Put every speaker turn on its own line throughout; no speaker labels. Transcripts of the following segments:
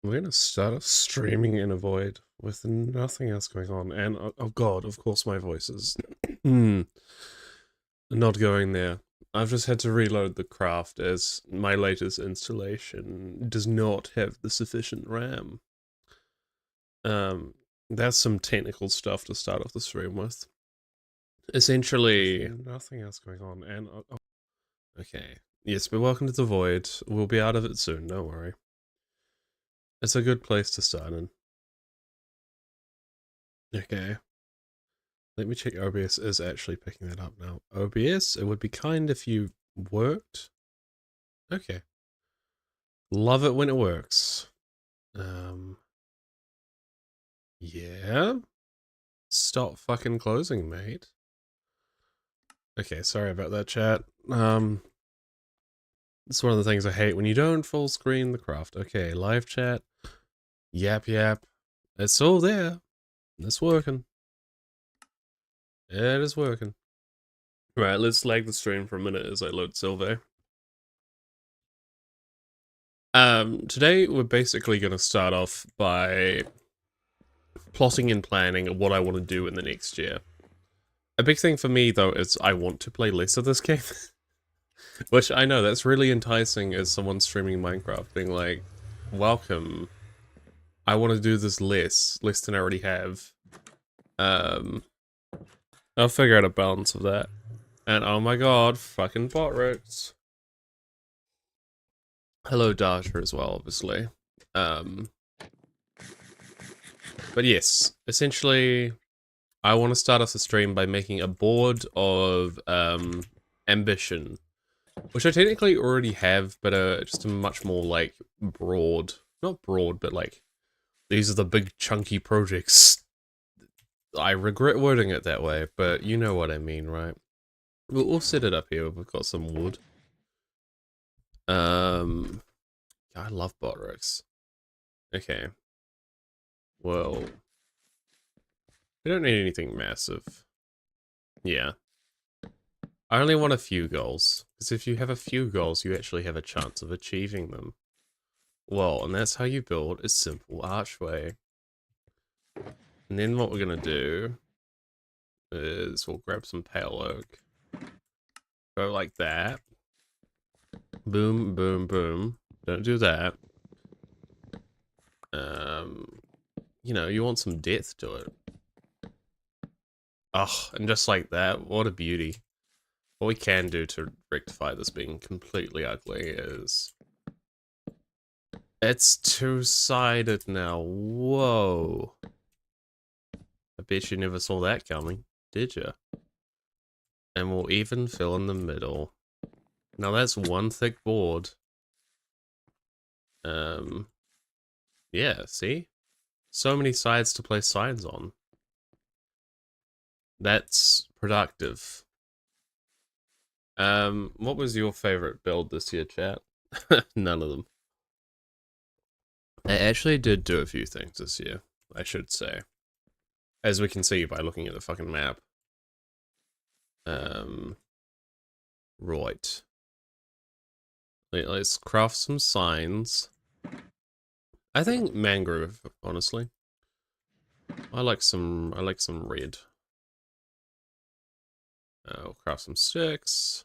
We're gonna start off streaming in a void with nothing else going on, and oh god, of course my voice is not going there. I've just had to reload the craft as my latest installation does not have the sufficient RAM. Um, that's some technical stuff to start off the stream with. Essentially, nothing else going on, and okay, yes, but welcome to the void. We'll be out of it soon. Don't worry. It's a good place to start in. Okay. Let me check OBS is actually picking that up now. OBS, it would be kind if you worked. Okay. Love it when it works. Yeah. Stop fucking closing, mate. Okay, sorry about that, chat. It's one of the things I hate when you don't full screen the craft. Okay, live chat. Yap yap. It's all there. It's working. It is working. Right, let's lag the stream for a minute as I load Silvae. Today we're basically going to start off by plotting and planning what I want to do in the next year. A big thing for me, though, is I want to play less of this game. Which I know, that's really enticing as someone streaming Minecraft, being like, welcome, I want to do this less than I already have. I'll figure out a balance of that. And oh my god, fucking bot roads. Hello Dasher as well, obviously. But yes, essentially, I want to start off the stream by making a board of ambition, which I technically already have, but just a much more like broad, not broad, but like these are the big chunky projects. I regret wording it that way, but you know what I mean, right? We'll set it up here. We've got some wood. I love Botrix. Okay. Well, we don't need anything massive. Yeah. I only want a few goals, because if you have a few goals, you actually have a chance of achieving them. Well, and that's how you build a simple archway. And then what we're gonna do is we'll grab some pale oak. Go like that. Boom, boom, boom. Don't do that. You know, you want some depth to it. Oh, and just like that, what a beauty. What we can do to rectify this being completely ugly is... It's two-sided now. Whoa. I bet you never saw that coming, did you? And we'll even fill in the middle. Now that's one thick board. Yeah, see? So many sides to place signs on. That's productive. What was your favorite build this year, chat? None of them. I actually did do a few things this year, I should say. As we can see by looking at the fucking map. Right. Let's craft some signs. I think mangrove, honestly. I like some red. We'll craft some sticks.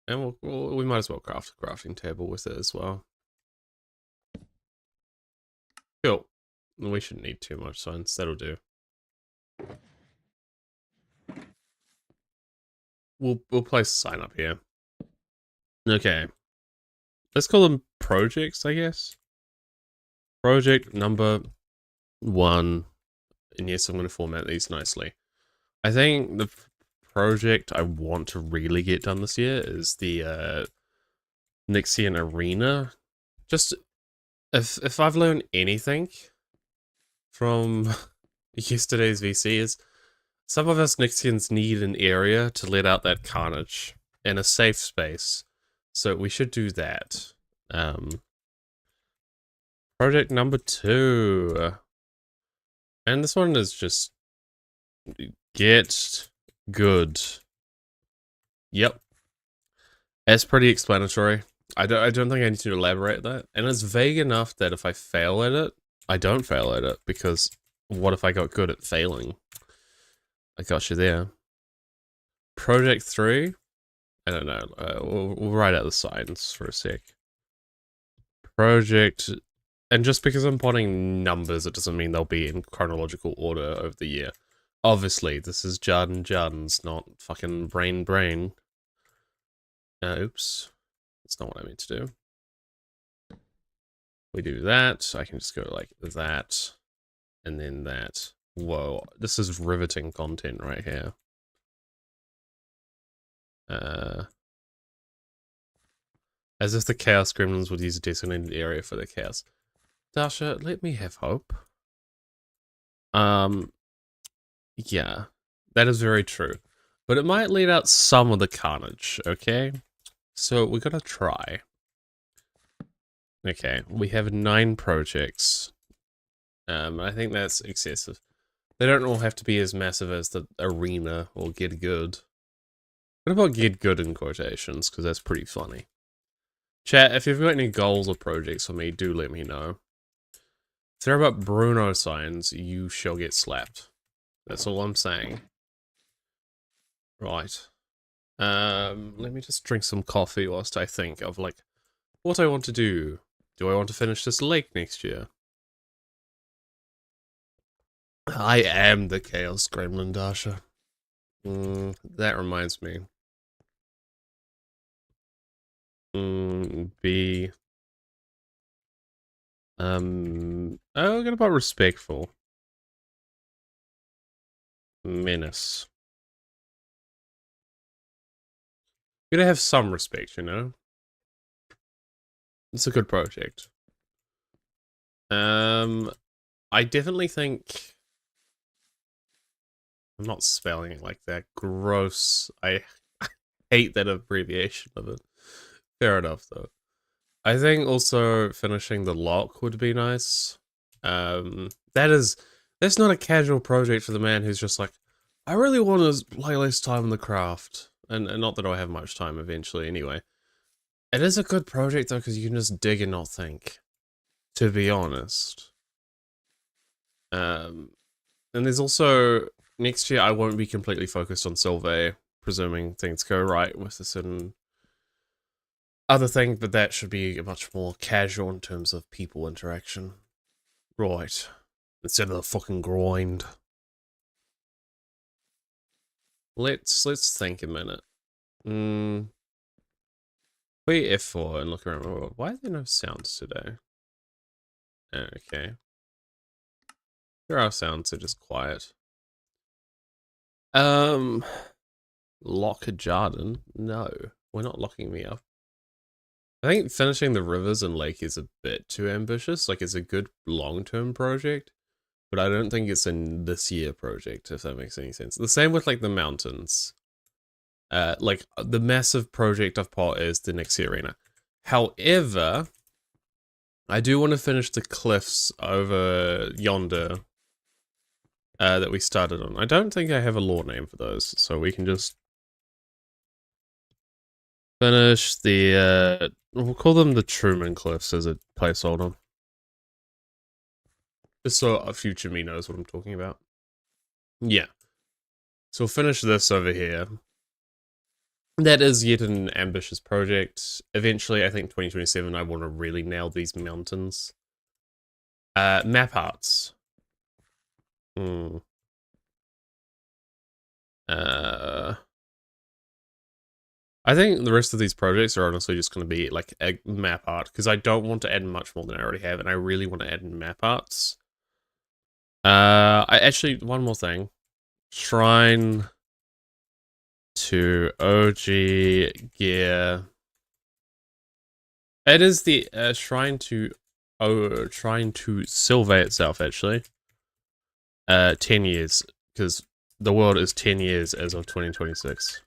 And we might as well craft a crafting table with it as well. Cool. We shouldn't need too much signs, that'll do. We'll place a sign up here. Okay. Let's call them projects, I guess. Project number 1. And yes, I'm going to format these nicely. I think the project I want to really get done this year is the Nixian Arena. Just, if I've learned anything from yesterday's VC is some of us Nixians need an area to let out that carnage in a safe space. So we should do that. Project number 2. And this one is just get good. Yep. It's pretty explanatory. I don't think I need to elaborate that. And it's vague enough that if I fail at it, I don't fail at it, because what if I got good at failing? I got you there. Project 3? I don't know. We'll write out the signs for a sec. Project... And just because I'm putting numbers, it doesn't mean they'll be in chronological order over the year. Obviously, this is Jardins, not fucking Brain. Oops. That's not what I meant to do. We do that. I can just go like that. And then that. Whoa. This is riveting content right here. As if the Chaos Gremlins would use a designated area for their chaos. Dasha, let me have hope. Yeah. That is very true. But it might lead out some of the carnage, okay? So we gotta try. Okay, we have 9 projects. I think that's excessive. They don't all have to be as massive as the arena or Get Good. What about Get Good in quotations? Because that's pretty funny. Chat, if you've got any goals or projects for me, do let me know. If they're about Bruno signs, you shall get slapped. That's all I'm saying. Right. Let me just drink some coffee whilst I think of, like, what I want to do. Do I want to finish this lake next year? I am the Chaos Gremlin, Dasha. That reminds me. B. Oh, what about respectful? Menace. You gotta have some respect, you know? It's a good project. I definitely think... I'm not spelling it like that. Gross. I hate that abbreviation of it. Fair enough, though. I think also finishing the lock would be nice. That's not a casual project for the man who's just like, I really want to play less time in the craft. And not that I have much time eventually anyway. It is a good project though, because you can just dig and not think. To be honest. And there's also, next year I won't be completely focused on Silvae, presuming things go right with a certain other thing, but that should be much more casual in terms of people interaction. Right. Instead of the fucking grind. Let's think a minute. Wait F4 and look around the world. Why are there no sounds today? Okay. There are sounds, they're just quiet. Lock a Jarden? No, we're not locking me up. I think finishing the rivers and lake is a bit too ambitious. Like, it's a good long-term project, but I don't think it's a this year project, if that makes any sense. The same with, like, the mountains. Like, the massive project I've put is the next year arena. However, I do want to finish the cliffs over yonder that we started on. I don't think I have a lore name for those, so we can just finish the, we'll call them the Truman Cliffs as a placeholder. Just so a future me knows what I'm talking about. Yeah. So we'll finish this over here. That is yet an ambitious project. Eventually, I think 2027, I want to really nail these mountains. Map arts. I think the rest of these projects are honestly just going to be like a map art, because I don't want to add much more than I already have, and I really want to add map arts. I actually, one more thing. Shrine to OG gear. It is the shrine to Silvae itself, actually. 10 years, because the world is 10 years as of 2026.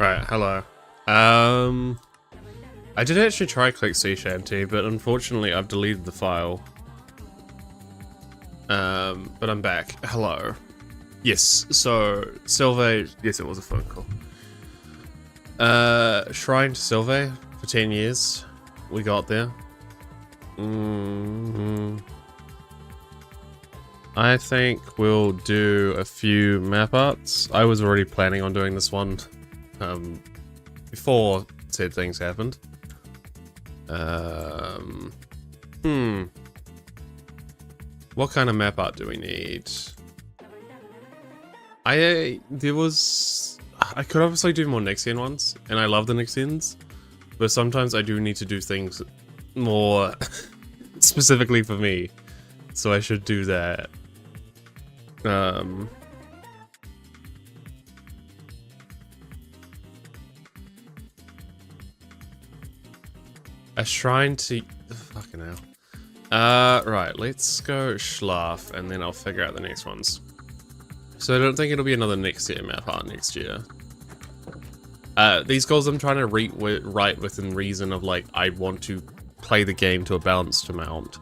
Right, hello. I did actually try click sea shanty, but unfortunately I've deleted the file. But I'm back. Hello. Yes, so Silvae, yes, it was a phone call. Shrine to Silvae for 10 years. We got there. I think we'll do a few map arts. I was already planning on doing this one before said things happened. What kind of map art do we need? I could obviously do more Nixian ones, and I love the Nixians, but sometimes I do need to do things more specifically for me, so I should do that. A shrine to... fucking hell. Right, let's go Schlaf, and then I'll figure out the next ones. So I don't think it'll be another Nixia map art next year. These goals I'm trying to write within reason of, like, I want to play the game to a balanced amount,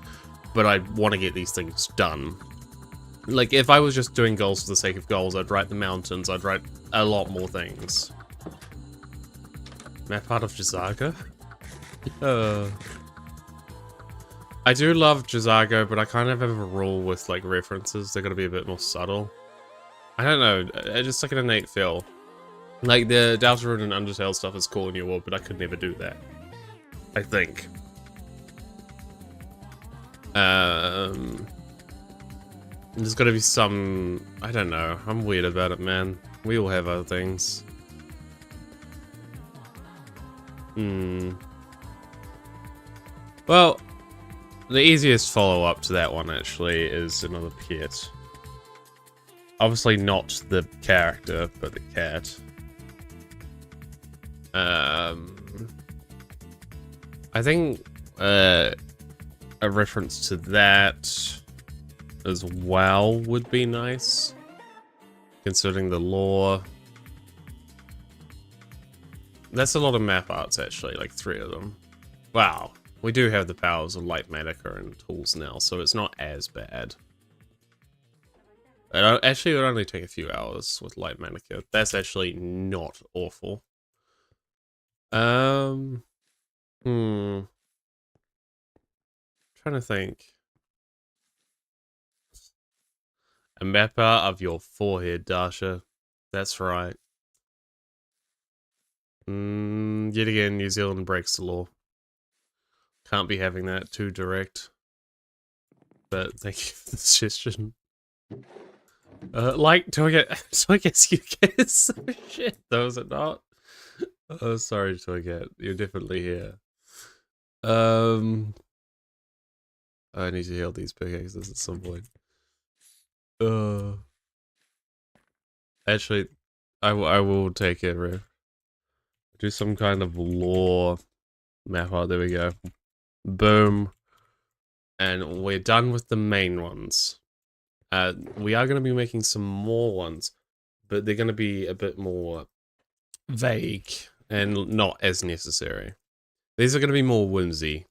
but I want to get these things done. Like, if I was just doing goals for the sake of goals, I'd write the mountains, I'd write a lot more things. Map art of Jazaga? I do love Jazago, but I kind of have a rule with, like, references. They're gonna be a bit more subtle. I don't know, it's just like an innate feel. Like, the Deltarune and Undertale stuff is cool in your world, but I could never do that. I think. There's gotta be some... I don't know, I'm weird about it, man. We all have other things. Well, the easiest follow-up to that one, actually, is another pet. Obviously not the character, but the cat. I think a reference to that as well would be nice, considering the lore. That's a lot of map arts, actually, like 3 of them. Wow. We do have the powers of Light Manica and tools now, so it's not as bad. Actually, it would only take a few hours with Light Manica. That's actually not awful. Trying to think. A map art of your forehead, Dasha. That's right. Yet again, New Zealand breaks the law. Can't be having that too direct. But thank you for the suggestion. Like, do I guess you guess? Oh, shit, though, is it not? Oh, sorry, Toycat. You're definitely here. I need to heal these pickaxes at some point. Actually, I will take it, Riff. Do some kind of lore map art. There we go. Boom. And we're done with the main ones. We are going to be making some more ones, but they're going to be a bit more vague and not as necessary. These are going to be more whimsy,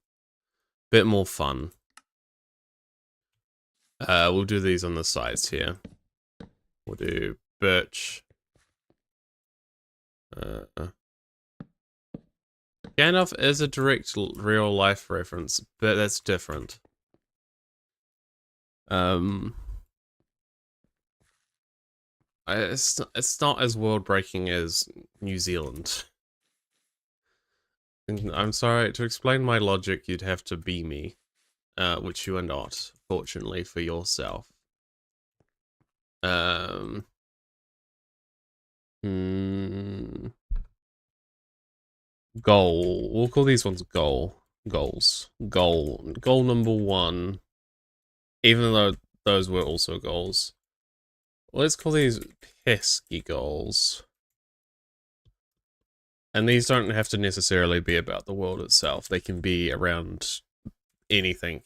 bit more fun. We'll do these on the sides here. We'll do birch. Gandalf is a direct real life reference, but that's different. It's not as world breaking as New Zealand. I'm sorry, to explain my logic, you'd have to be me, which you are not, fortunately for yourself. Goal. We'll call these ones goals. Goal number 1. Even though those were also goals. Let's call these pesky goals. And these don't have to necessarily be about the world itself. They can be around anything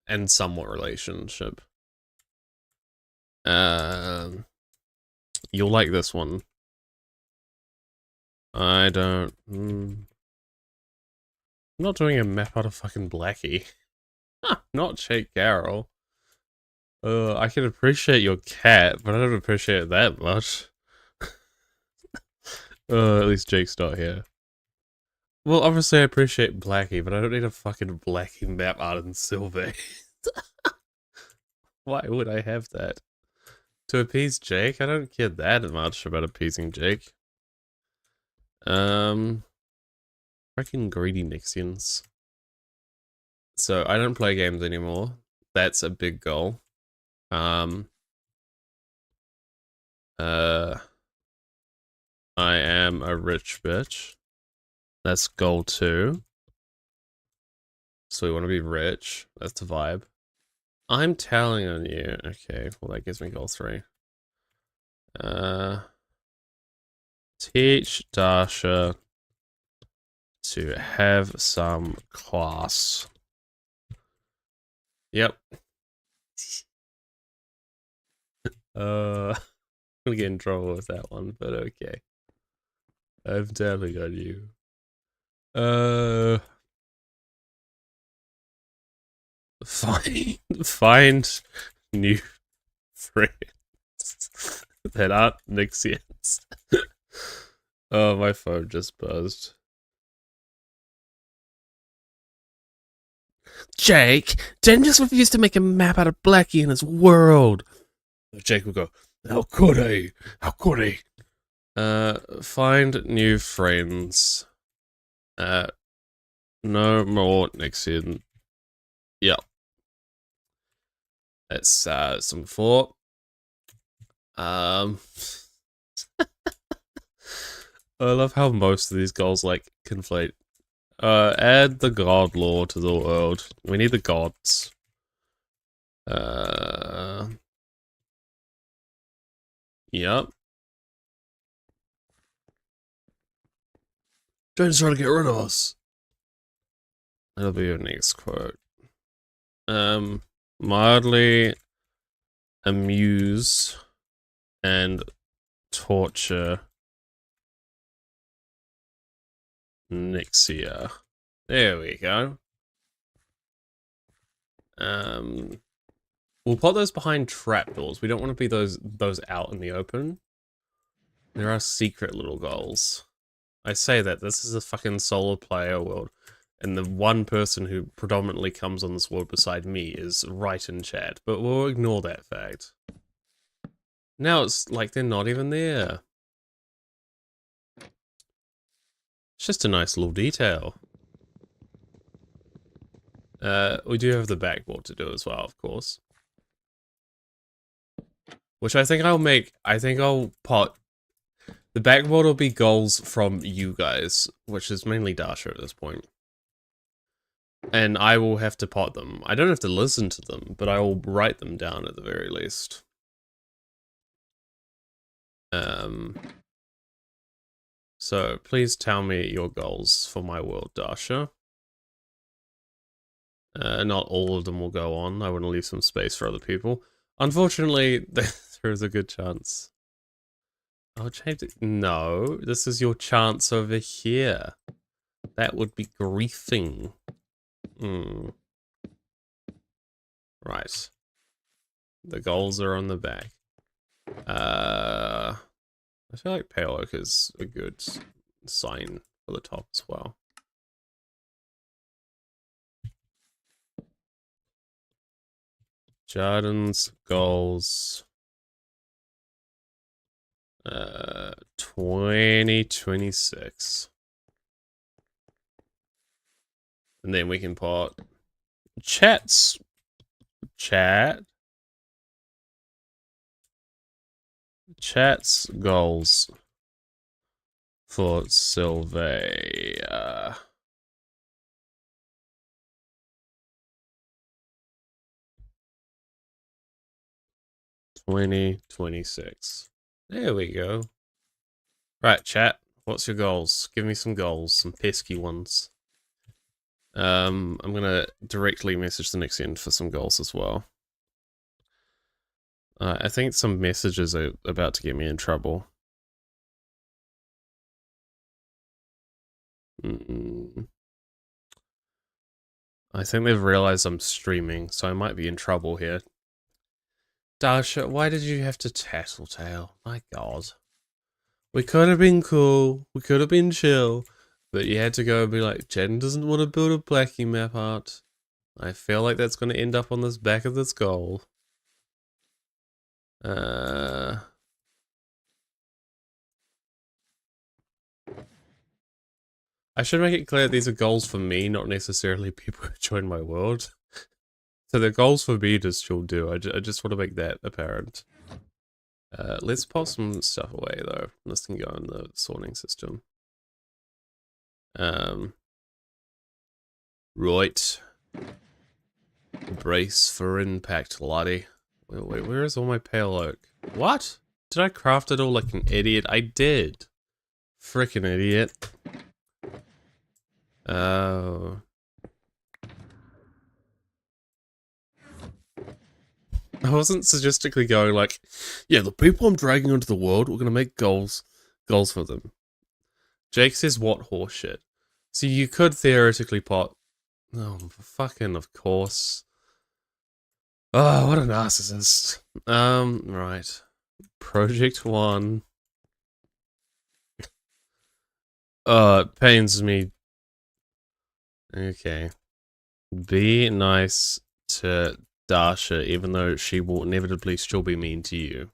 and somewhat relationship. You'll like this one. I don't... I'm not doing a map out of fucking Blackie. Not Jake Carroll. I can appreciate your cat, but I don't appreciate it that much. At least Jake's not here. Well, obviously I appreciate Blackie, but I don't need a fucking Blackie map art in Silvae. Why would I have that? To appease Jake? I don't care that much about appeasing Jake. Freaking greedy Nixians. So I don't play games anymore. That's a big goal. I am a rich bitch. That's goal 2. So we want to be rich. That's the vibe. I'm telling on you. Okay, well that gives me goal 3. Teach Dasha to have some class. Yep. I'm gonna get in trouble with that one, but okay. I'm telling on you. Find new friends that aren't Nixians. Oh, my phone just buzzed. Jake, Jen just refused to make a map out of Blackie in his world. Jake will go, how could he? How could he? Find new friends. No more Nixian. Yep. That's some 4. I love how most of these goals like conflate. Add the god lore to the world. We need the gods. Yep. Jane's trying to get rid of us. That'll be your next quote. Mildly amuse and torture Nixia. There we go. We'll put those behind trapdoors. We don't want to be those out in the open. There are secret little goals. I say that this is a fucking solo player world, and the one person who predominantly comes on this world beside me is right in chat, but we'll ignore that fact. Now it's like they're not even there. It's just a nice little detail. We do have the backboard to do as well, of course. Which I think I'll make. I think I'll pot. The backboard will be goals from you guys, which is mainly Dasha at this point. And I will have to pot them. I don't have to listen to them, but I will write them down at the very least. So please tell me your goals for my world, Dasha. Not all of them will go on. I want to leave some space for other people. Unfortunately, there is a good chance. I'll change it. No, this is your chance over here. That would be griefing. Right. The goals are on the back. I feel like pale oak is a good sign for the top as well. Jardin's goals. 2026. And then we can put chat Chat's goals for Silvae. 2026. There we go. Right, chat. What's your goals? Give me some goals, some pesky ones. I'm gonna directly message the next end for some goals as well. I think some messages are about to get me in trouble. I think they've realized I'm streaming, so I might be in trouble here. Dasha, why did you have to tattletale? My god. We could have been cool, we could have been chill, but you had to go and be like, Jen doesn't want to build a Blackie map art. I feel like that's going to end up on this back of this goal. I should make it clear these are goals for me, not necessarily people who join my world. So they're goals for me to still do. I just want to make that apparent. Let's pop some stuff away though. This can go in the sorting system. Right. Brace for impact, laddie. Wait, where is all my pale oak? What? Did I craft it all like an idiot? I did. Frickin' idiot. Oh. I wasn't suggestively going like, yeah, the people I'm dragging onto the world, we're gonna make goals for them. Jake says, what horseshit? So you could theoretically pot. Oh, fucking of course. Oh, what a narcissist. Right. Project 1. It pains me. Okay. Be nice to Dasha, even though she will inevitably still be mean to you.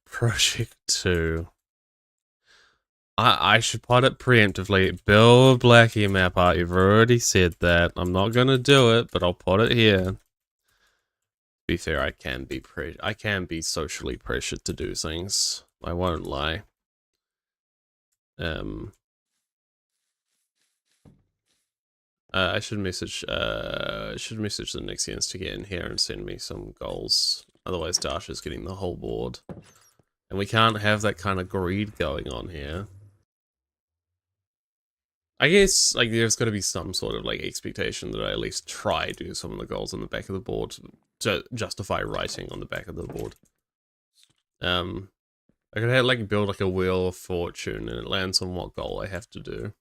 Project 2. I should pot it preemptively. Build Blackie map art. You've already said that. I'm not gonna do it, but I'll pot it here. To be fair, I can be socially pressured to do things. I won't lie. I should message the Nixians to get in here and send me some goals. Otherwise, Dasha's getting the whole board, and we can't have that kind of greed going on here. I guess like there's got to be some sort of like expectation that I at least try to do some of the goals on the back of the board to justify writing on the back of the board. I could have like build like a wheel of fortune and it lands on what goal I have to do.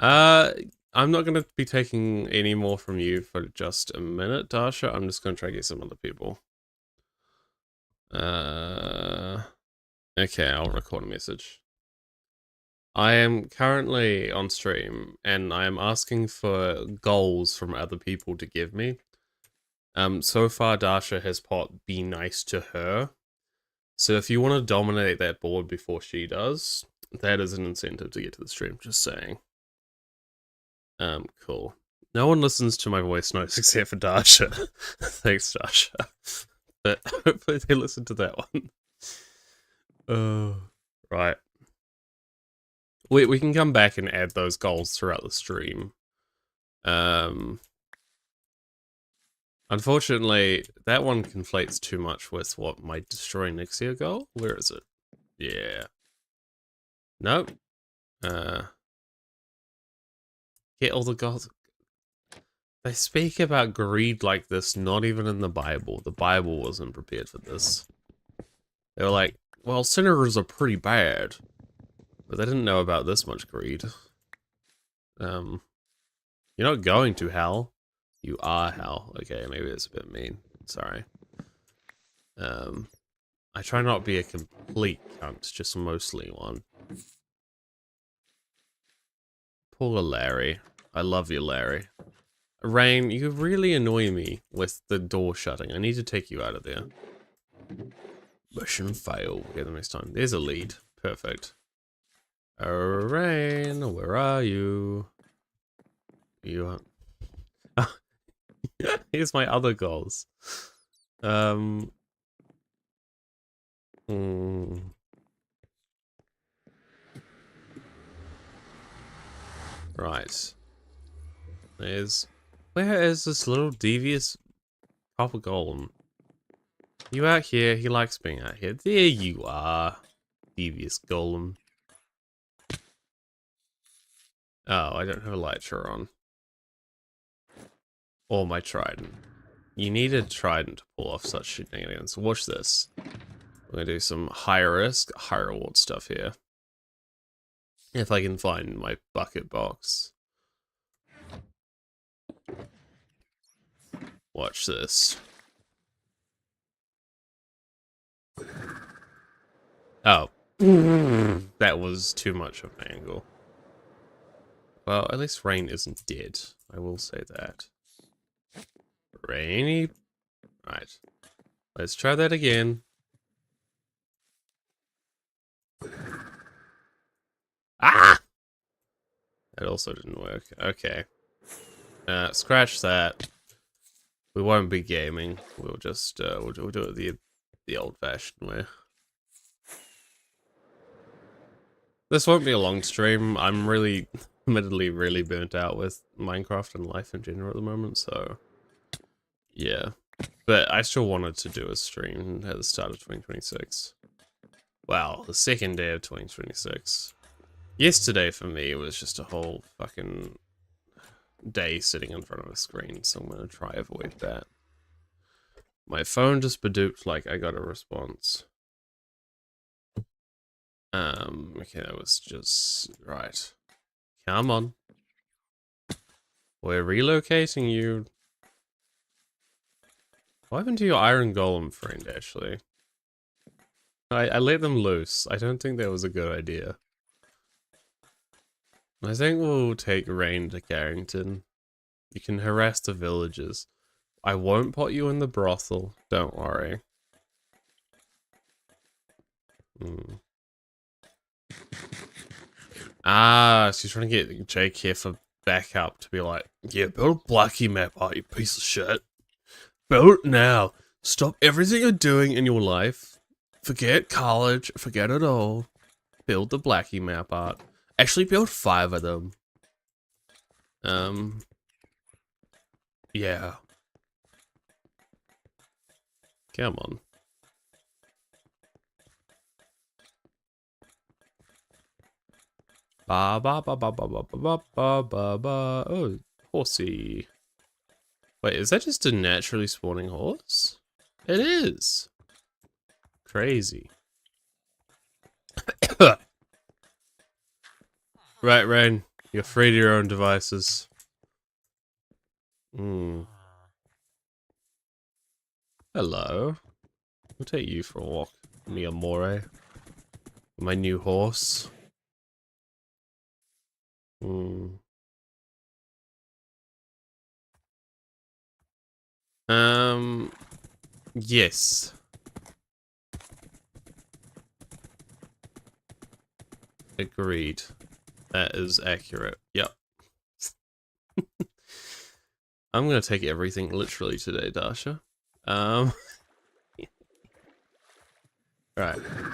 I'm not gonna be taking any more from you for just a minute, Dasha. I'm just gonna try to get some other people. Okay, I'll record a message. I am currently on stream and I am asking for goals from other people to give me. So far Dasha has pot be nice to her. So if you want to dominate that board before she does, that is an incentive to get to the stream, just saying. Cool. No one listens to my voice notes except for Dasha. Thanks, Dasha. But hopefully they listen to that one. Right. We can come back and add those goals throughout the stream. Unfortunately, that one conflates too much with what my destroy Nixia goal. Where is it? Yeah. Nope. Get all the goals. They speak about greed like this, not even in the Bible. The Bible wasn't prepared for this. They were like, well, sinners are pretty bad. But they didn't know about this much greed. You're not going to hell. You are hell. Okay, maybe it's a bit mean. Sorry. I try not to be a complete cunt, just mostly one. Poor Larry. I love you, Larry. Rain, you really annoy me with the door shutting. I need to take you out of there. Mission fail. Okay, the next time. There's a lead. Perfect. Rain, where are you? You are... Here's my other goals. Right. Where is this little devious copper golem? You out here? He likes being out here. There you are, devious golem. Oh, I don't have a elytra on. Or my trident. You need a trident to pull off such shenanigans. Watch this. We're gonna do some high risk, high reward stuff here. If I can find my bucket box. Watch this. Oh. That was too much of an angle. Well, at least Rain isn't dead. I will say that. Rainy. Right. Let's try that again. Ah! That also didn't work. Okay. Scratch that. We won't be gaming. We'll just we'll do it the old-fashioned way. This won't be a long stream. I'm really, admittedly, really burnt out with Minecraft and life in general at the moment. So, yeah. But I still wanted to do a stream at the start of 2026. Wow, the second day of 2026. Yesterday for me was just a whole fucking day sitting in front of a screen, so I'm gonna try avoid that. My phone just baduped like I got a response. Okay, that was just right. Come on. We're relocating you. What happened to your iron golem friend, actually? I let them loose. I don't think that was a good idea. I think we'll take Rain to Carrington. You can harass the villagers. I won't put you in the brothel. Don't worry. Ah, she's trying to get Jake here for backup to be like, yeah, build a Blackie map out, you piece of shit. Build it now. Stop everything you're doing in your life. Forget college. Forget it all. Build the Blackie map art. Actually, build 5 of them. Yeah. Come on. Ba ba ba ba ba ba ba ba ba ba. Oh, horsey. Wait, is that just a naturally spawning horse? It is. Crazy. Right, Rain. You're free to your own devices. Hello. I'll take you for a walk, Mia More. My new horse. Yes. Agreed. That is accurate. Yep. I'm gonna take everything literally today, Dasha. Right.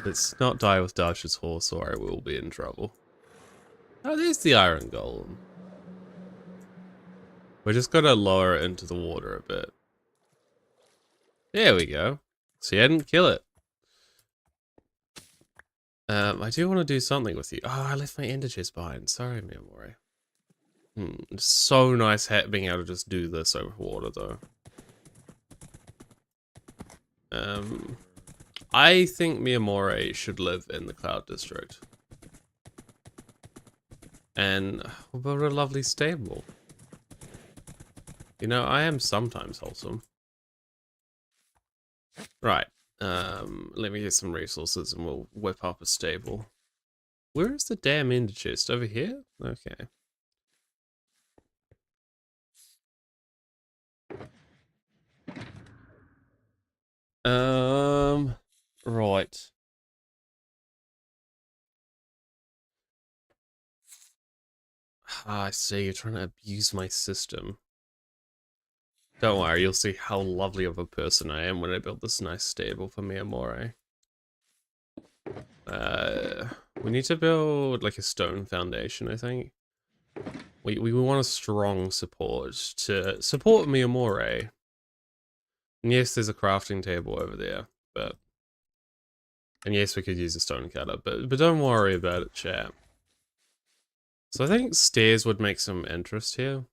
Let's not die with Dasha's horse or I will be in trouble. Oh, there's the iron golem. We just gotta lower it into the water a bit. There we go. So you didn't kill it. I do want to do something with you. Oh, I left my ender chest behind. Sorry, Miyamori. It's so nice being able to just do this over water, though. I think Miyamori should live in the Cloud District. And we'll build a lovely stable. You know, I am sometimes wholesome. Right. Let me get some resources and we'll whip up a stable. Where is the damn ender chest? Over here? Okay. Right. I see, you're trying to abuse my system. Don't worry, you'll see how lovely of a person I am when I build this nice stable for Miyamori. We need to build like a stone foundation, I think. We want a strong support to support Miyamori. And yes, there's a crafting table over there, but... And yes, we could use a stone cutter, but don't worry about it, chat. So I think stairs would make some interest here.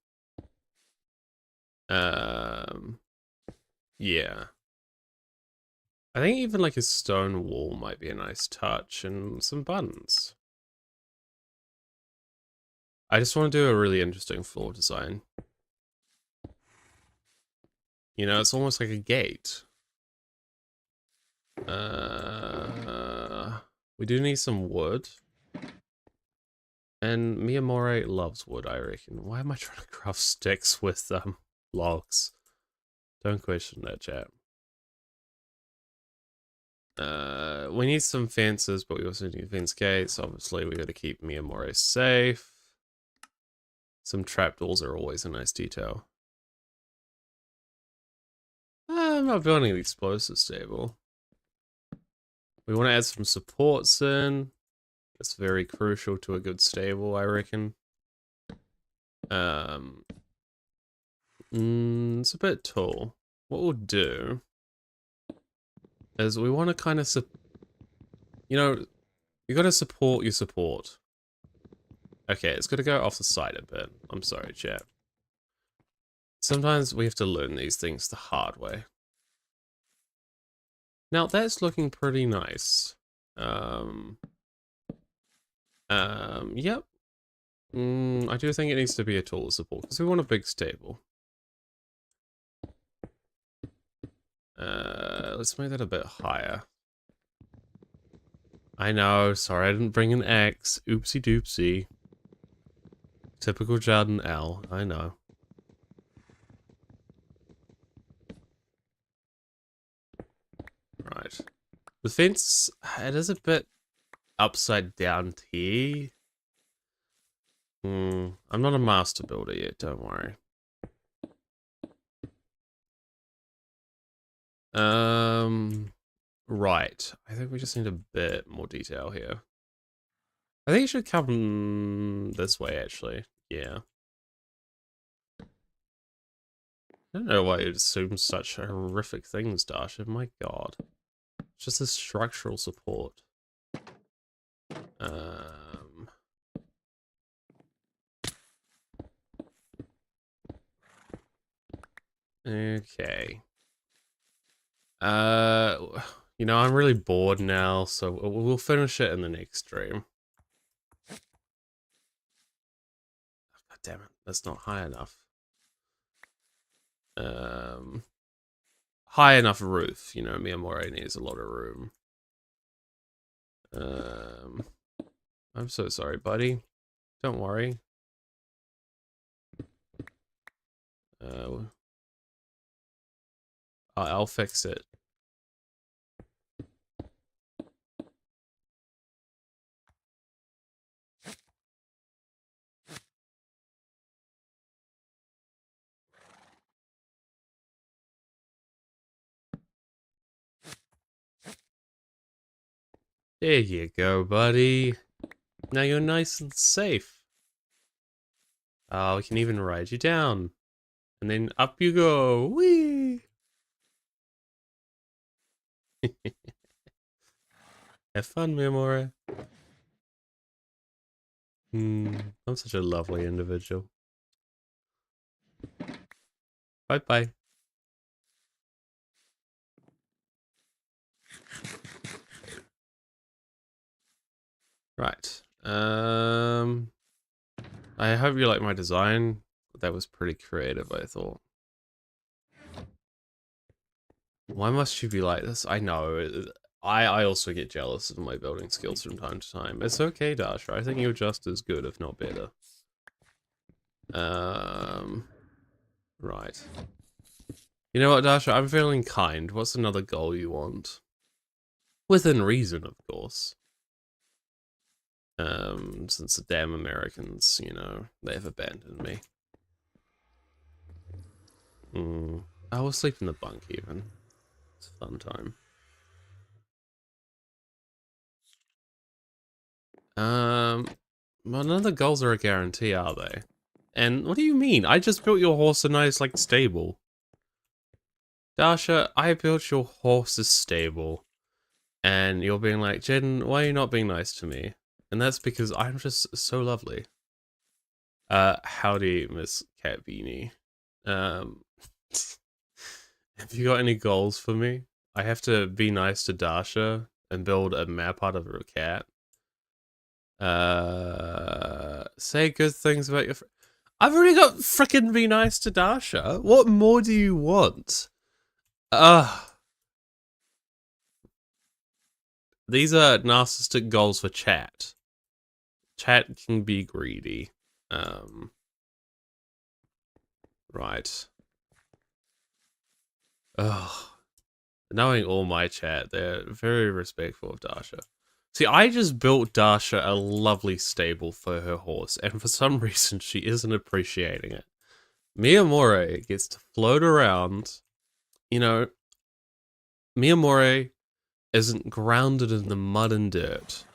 Yeah. I think even like a stone wall might be a nice touch and some buttons. I just want to do a really interesting floor design. You know, it's almost like a gate. We do need some wood. And Miyamori loves wood, I reckon. Why am I trying to craft sticks with logs? Don't question that, chat. We need some fences, but we also need fence gates. Obviously, we got to keep Miyamori safe. Some trapdoors are always a nice detail. I'm not building the explosive stable. We want to add some supports in. That's very crucial to a good stable, I reckon. It's a bit tall. What we'll do is we want to kind of, you know, you got to support your support. Okay, it's got to go off the side a bit. I'm sorry, chat. Sometimes we have to learn these things the hard way. Now that's looking pretty nice. Yep. I do think it needs to be a taller support because we want a big stable. Let's make that a bit higher. I know, sorry I didn't bring an X. Oopsie doopsie. Typical Jordan L, I know. Right. The fence, it is a bit upside down here. I'm not a master builder yet, don't worry. Right. I think we just need a bit more detail here. I think it should come this way, actually. Yeah. I don't know why you assume such horrific things, Dasha. My god. It's just a structural support. Okay. You know, I'm really bored now, so we'll finish it in the next stream. God damn it, that's not high enough. High enough roof, you know, Miyamori needs a lot of room. I'm so sorry, buddy. Don't worry. I'll fix it. There you go, buddy. Now you're nice and safe. Oh, we can even ride you down. And then up you go. Whee! Have fun, Miyamori. I'm such a lovely individual. Bye-bye. Right. I hope you like my design. That was pretty creative, I thought. Why must you be like this? I know. I also get jealous of my building skills from time to time. It's okay, Dasha. I think you're just as good, if not better. Right. You know what, Dasha? I'm feeling kind. What's another goal you want? Within reason, of course. Since the damn Americans, you know, they've abandoned me. I will sleep in the bunk even. It's a fun time. Well, none of the goals are a guarantee, are they? And what do you mean? I just built your horse a nice, like, stable. Dasha, I built your horse's stable. And you're being like, Jaden, why are you not being nice to me? And that's because I'm just so lovely. Howdy, Miss Cat Beanie. Have you got any goals for me? I have to be nice to Dasha and build a map out of her cat. Say good things about your. I've already got frickin' be nice to Dasha. What more do you want? These are narcissistic goals for chat. Chat can be greedy. Right. Ugh. Knowing all my chat, they're very respectful of Dasha. See, I just built Dasha a lovely stable for her horse, and for some reason she isn't appreciating it. Miyamore gets to float around. You know, Miyamore isn't grounded in the mud and dirt.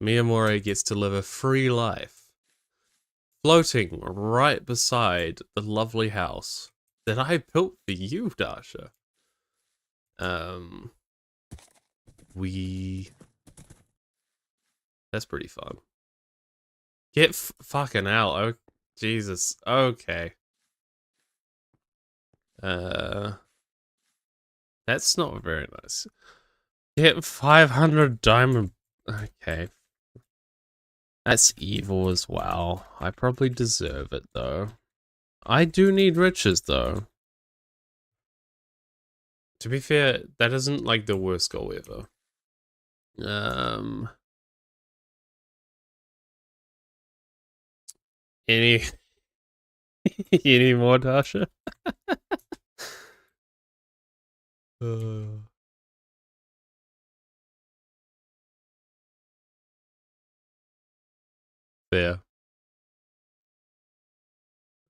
Miyamore gets to live a free life, floating right beside the lovely house that I built for you, Dasha. That's pretty fun. Get fucking out. Oh, Jesus. Okay. That's not very nice. Get 500 diamond. Okay. That's evil as well. I probably deserve it, though. I do need riches, though. To be fair, that isn't, like, the worst goal ever. Any... any more, Tasha? There.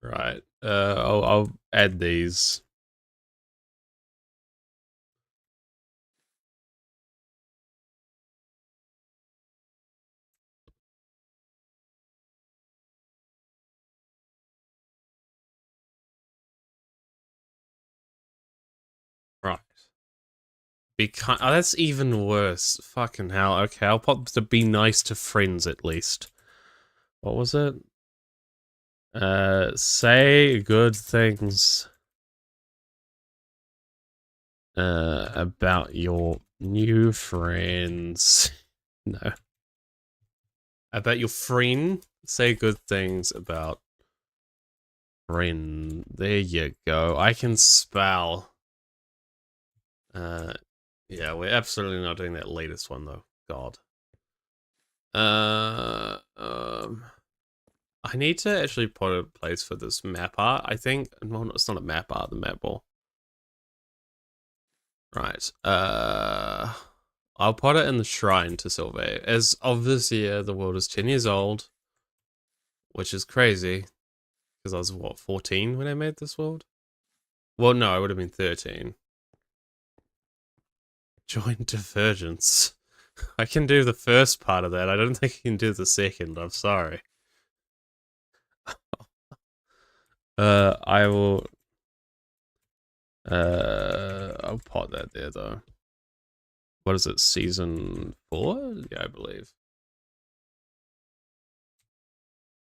Right. I'll add these. Right. Oh, that's even worse. Fucking hell. Okay, I'll pop to be nice to friends at least. What was it? Say good things about your new friends. No. About your friend? Say good things about friend. There you go. I can spell. Yeah, we're absolutely not doing that latest one though. God. I need to actually put a place for this map art, I think. Well, it's not a map art, the map ball. Right. I'll put it in the shrine to Silvae. As of this year, the world is 10 years old, which is crazy. Because I was, what, 14 when I made this world? Well, no, I would have been 13. Join Divergence. I can do the first part of that. I don't think I can do the second. I'm sorry. I will... I'll pot that there, though. What is it, season 4? Yeah, I believe.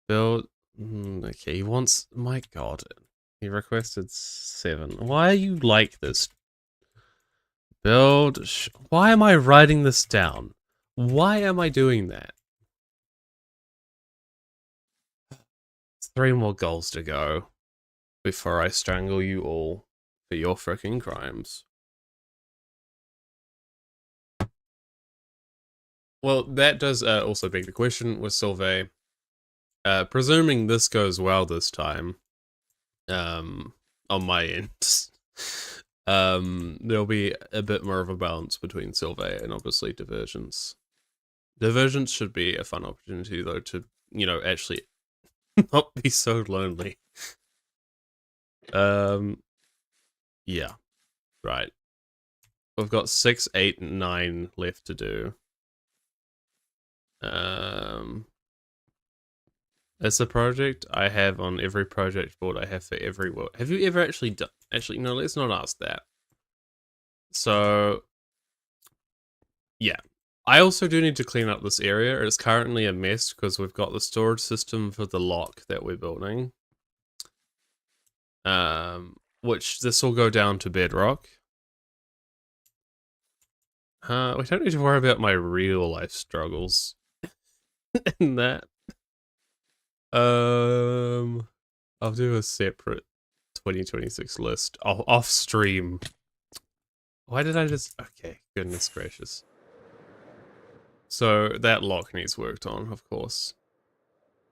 Build... okay, he wants... My god. He requested 7. Why are you like this? Build... Why am I writing this down? Why am I doing that? 3 more goals to go before I strangle you all for your freaking crimes. Well, that does also beg the question with Silvae. Presuming this goes well this time, on my end, there'll be a bit more of a balance between Silvae and obviously Divergence. Divergence should be a fun opportunity, though, to, you know, actually not be so lonely. Yeah, right. We've got 6, 8, 9 left to do. It's a project I have on every project board I have for every world. Have you ever actually done... Actually, no, let's not ask that. So, yeah. I also do need to clean up this area. It's currently a mess because we've got the storage system for the lock that we're building. which this will go down to bedrock. We don't need to worry about my real life struggles in that. I'll do a separate 2026 list off stream. Why did I just... Okay, goodness gracious. So that lock needs worked on, of course.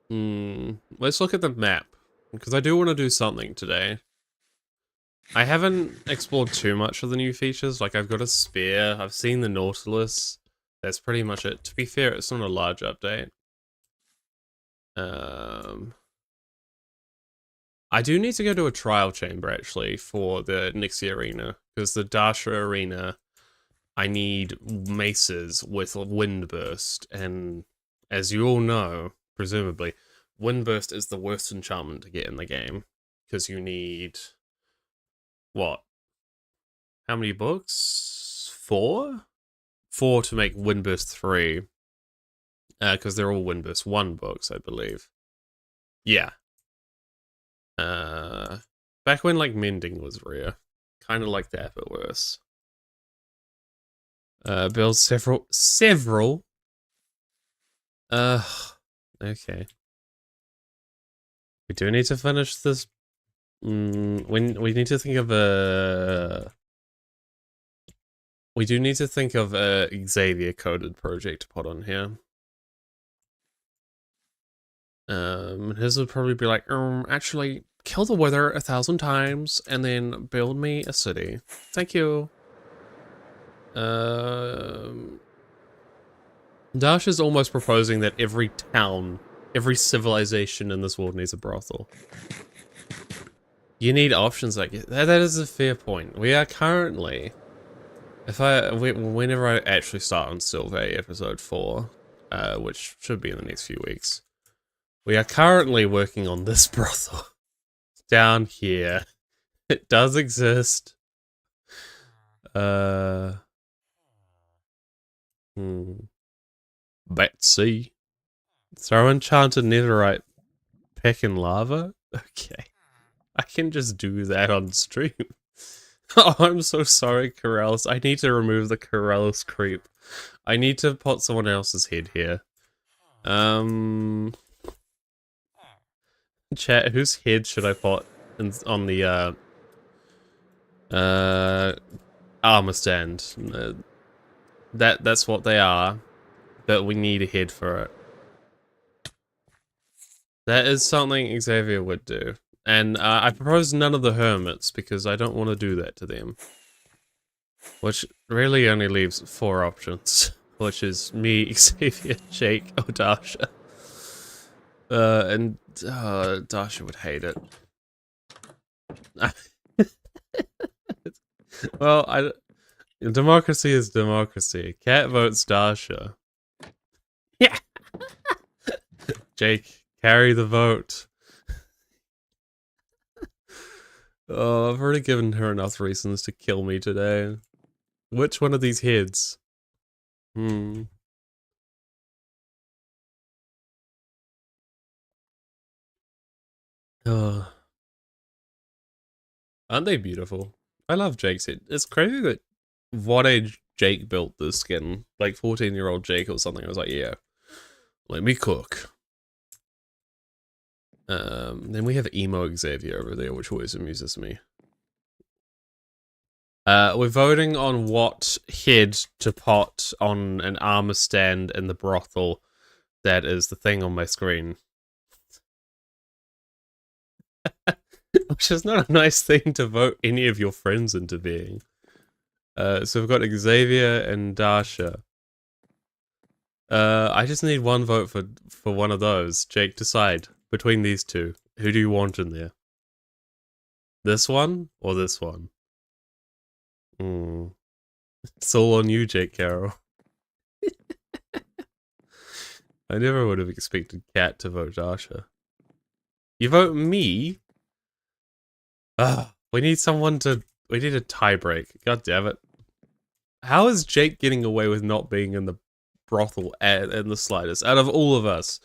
Let's look at the map, because I do want to do something today. I haven't explored too much of the new features. Like, I've got a spear, I've seen the Nautilus. That's pretty much it. To be fair, it's not a large update. I do need to go to a trial chamber, actually, for the Nixie Arena, because the Darsha Arena, I need maces with Windburst, and as you all know, presumably, Windburst is the worst enchantment to get in the game, because you need... What? How many books? 4? 4 to make Windburst 3. Because they're all Windburst 1 books, I believe. Yeah. Back when, like, Mending was rare. Kind of like that, but worse. Build several. Okay. We do need to finish this. We need to think of a... We do need to think of a Xavier coded project to put on here. His would probably be like, actually, kill the Wither 1,000 times and then build me a city. Thank you. Dash is almost proposing that every town, every civilization in this world needs a brothel. You need options like that. That is a fair point. We are currently, whenever I actually start on Silvae episode 4, which should be in the next few weeks, we are currently working on this brothel down here. It does exist. Betsy. Throw enchanted netherite peck in lava? Okay. I can just do that on stream. Oh, I'm so sorry, Corrales. I need to remove the Corrales creep. I need to put someone else's head here. Chat, whose head should I put on the armor stand? That's what they are, but we need a head for it. That is something Xavier would do. And I propose none of the hermits, because I don't want to do that to them. Which really only leaves 4 options. Which is me, Xavier, Jake, or Darsha. And Darsha would hate it. Well, democracy is democracy. Cat votes Darsha. Yeah! Jake, carry the vote. Oh, I've already given her enough reasons to kill me today. Which one of these heads? Oh. Aren't they beautiful? I love Jake's head. It's crazy that what age Jake built this skin. Like 14-year-old Jake or something. I was like, yeah, let me cook. Then we have emo Xavier over there, which always amuses me. We're voting on what head to put on an armor stand in the brothel. That is the thing on my screen. Which is not a nice thing to vote any of your friends into being. So we've got Xavier and Darsha. I just need one vote for one of those. Jake, decide between these two. Who do you want in there? This one or this one? It's all on you, Jake Carroll. I never would have expected Kat to vote Darsha. You vote me? We need someone to... We need a tiebreak. God damn it. How is Jake getting away with not being in the brothel in the slightest? Out of all of us.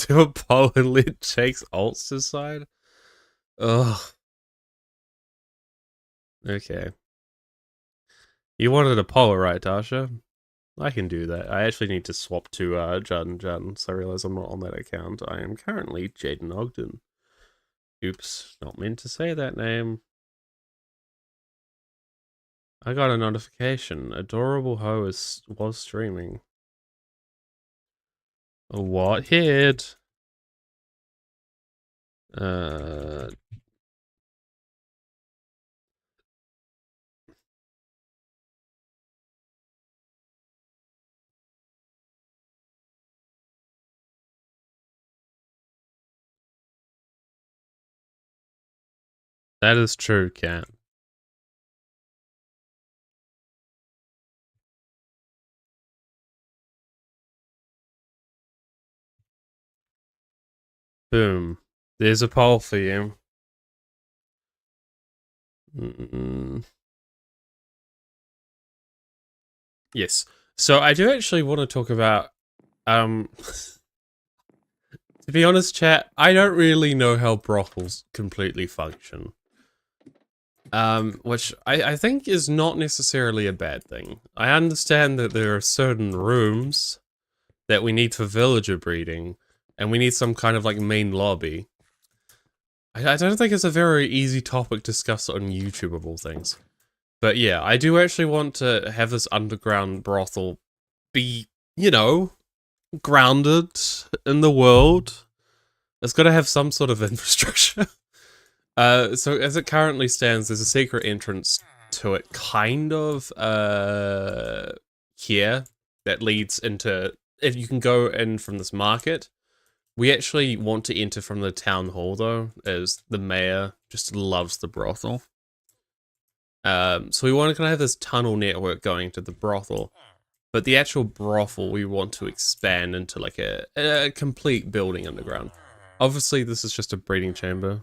to a poll and let Jake's alts decide? Ugh. Okay. You wanted a poll, right, Tasha? I can do that. I actually need to swap to Jaden, so I realize I'm not on that account. I am currently Jaden Ogden. Oops, not meant to say that name. I got a notification. Adorable Ho was streaming. What hit? That is true, Cat. Boom. There's a poll for you. Yes. So I do actually want to talk about, to be honest, chat, I don't really know how brothels completely function. Which I think is not necessarily a bad thing. I understand that there are certain rooms that we need for villager breeding, and we need some kind of like main lobby. I don't think it's a very easy topic to discuss on YouTube of all things. But yeah, I do actually want to have this underground brothel be, you know, grounded in the world. It's got to have some sort of infrastructure. So as it currently stands, there's a secret entrance to it, kind of, here, that leads into, if you can go in from this market. We actually want to enter from the town hall, though, as the mayor just loves the brothel. So we want to kind of have this tunnel network going to the brothel. But the actual brothel, we want to expand into like a complete building underground. Obviously, this is just a breeding chamber.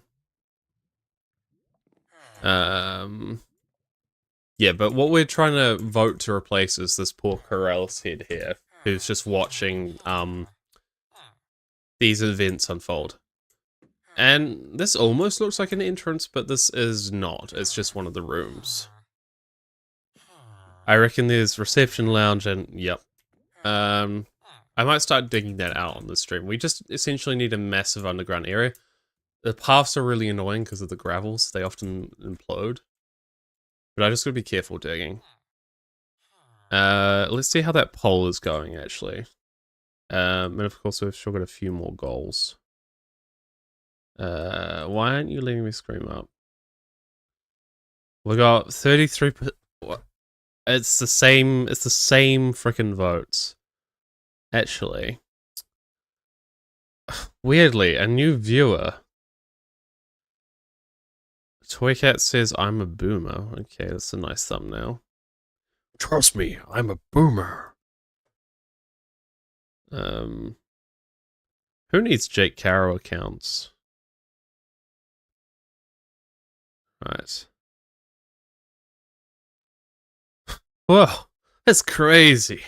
Yeah, but what we're trying to vote to replace is this poor Corrales head here, who's just watching these events unfold. And this almost looks like an entrance, but this is not. It's just one of the rooms. I reckon there's reception lounge and yep. I might start digging that out on the stream. We just essentially need a massive underground area. The paths are really annoying because of the gravels. They often implode. But I just gotta be careful digging. Let's see how that poll is going, actually. And of course, we've still got a few more goals. Why aren't you letting me scream up? We got 33%. What? It's the same freaking votes. Actually. Weirdly, a new viewer. Toycat says I'm a boomer. Okay, that's a nice thumbnail. Trust me, I'm a boomer. Who needs Jake Caro accounts? Right. Whoa, that's crazy.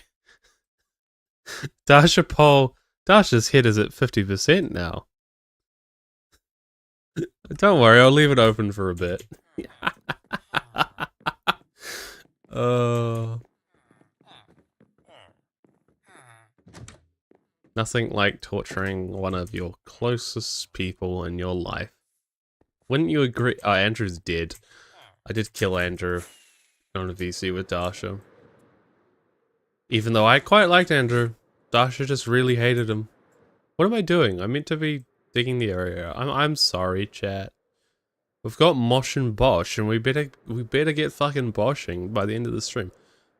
Dasha's hit is at 50% now. Don't worry, I'll leave it open for a bit. Nothing like torturing one of your closest people in your life. Wouldn't you agree? Oh, Andrew's dead. I did kill Andrew on a VC with Dasha. Even though I quite liked Andrew, Dasha just really hated him. What am I doing? I meant to be digging the area. I'm sorry, chat. We've got Mosh and Bosh, and we better get fucking boshing by the end of the stream.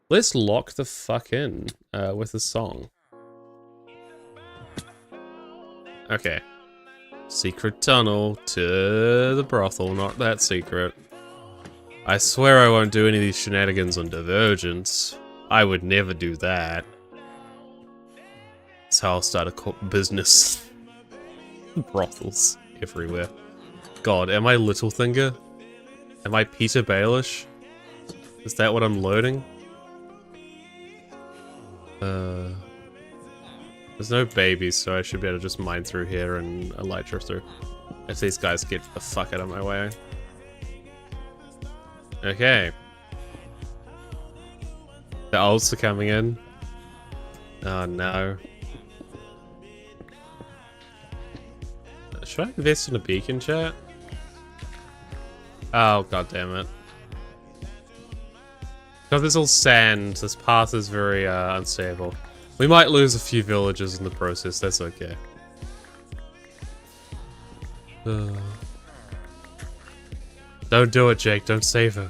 Let's lock the fuck in with a song. Okay. Secret tunnel to the brothel, not that secret. I swear I won't do any of these shenanigans on Divergence. I would never do that. That's how I'll start a business. Brothels everywhere. God, am I Littlefinger? Am I Peter Baelish? Is that what I'm loading? There's no babies, so I should be able to just mine through here and elytra through. If these guys get the fuck out of my way. Okay. The ults are coming in. Oh no. Should I invest in a beacon, chat? Oh, god damn it. Because it's all sand, this path is very unstable. We might lose a few villages in the process, that's okay. Don't do it, Jake, don't save her.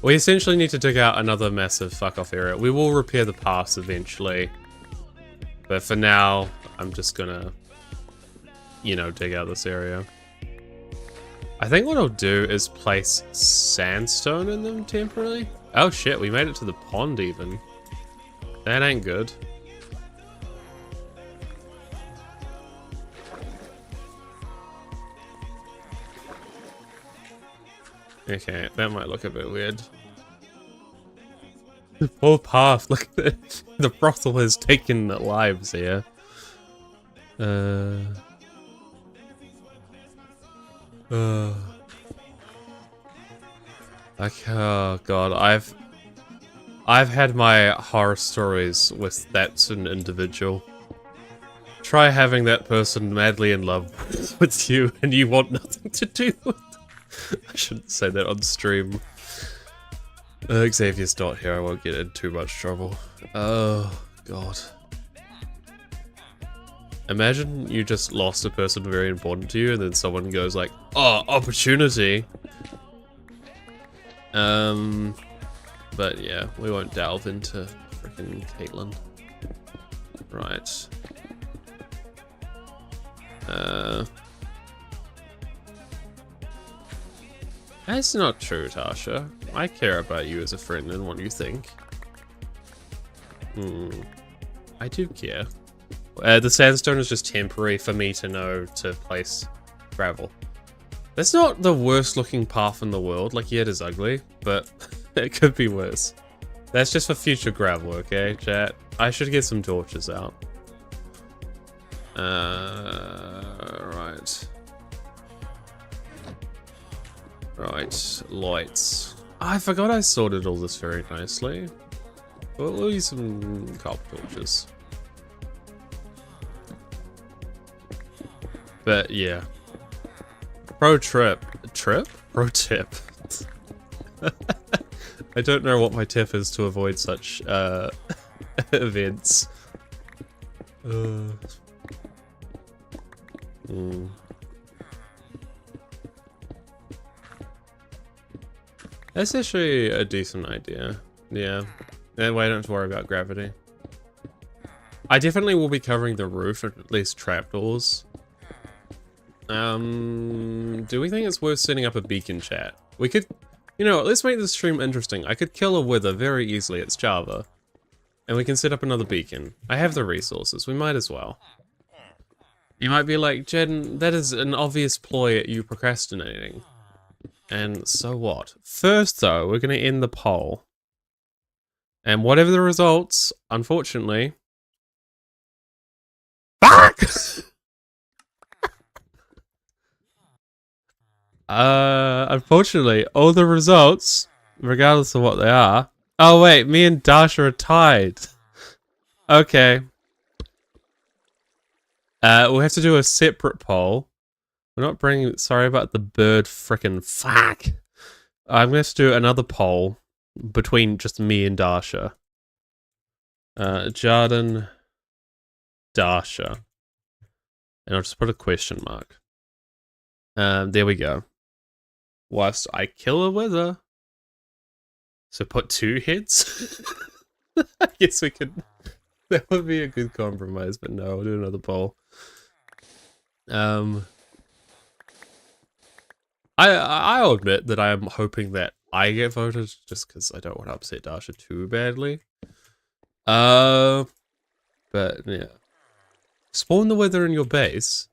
We essentially need to dig out another massive fuck-off area. We will repair the paths eventually. But for now, I'm just gonna, you know, dig out this area. I think what I'll do is place sandstone in them temporarily. Oh shit, we made it to the pond even. That ain't good. Okay, that might look a bit weird. The poor path, look at it. The brothel has taken lives here. Like, oh god, I've had my horror stories with that certain individual. Try having that person madly in love with you and you want nothing to do with it. I shouldn't say that on stream. Xavier's not here, I won't get in too much trouble. Oh god. Imagine you just lost a person very important to you and then someone goes like, oh, opportunity! But yeah, we won't delve into frickin' Caitlyn. Right. That's not true, Tasha. I care about you as a friend and what you think. I do care. The sandstone is just temporary for me to know to place gravel. That's not the worst looking path in the world. Like, yeah, it is ugly, but it could be worse. That's just for future gravel, okay, chat? I should get some torches out. Right. Right, lights. I forgot I sorted all this very nicely. We'll use some copper torches. But yeah. Pro tip. Pro tip. I don't know what my tip is to avoid such events. That's actually a decent idea. Yeah. Anyway, I don't have to worry about gravity. I definitely will be covering the roof, or at least trapdoors. Do we think it's worth setting up a beacon, chat? We could, you know, let's make this stream interesting. I could kill a wither very easily, it's Java. And we can set up another beacon. I have the resources, we might as well. You might be like, Jeden, that is an obvious ploy at you procrastinating. And so what? First though, we're gonna end the poll. And whatever the results, unfortunately... Fuck! Unfortunately, all the results, regardless of what they are... Oh wait, me and Dasha are tied. Okay. We'll have to do a separate poll. We're not bringing... Sorry about the bird frickin' fuck. I'm going to have to do another poll between just me and Dasha. Jarden... Dasha. And I'll just put a question mark. There we go. Whilst I kill a wither. So put 2 heads? I guess we could... That would be a good compromise, but no, we'll do another poll. I'll admit that I am hoping that I get voted, just because I don't want to upset Dasha too badly. But yeah. Spawn the wither in your base.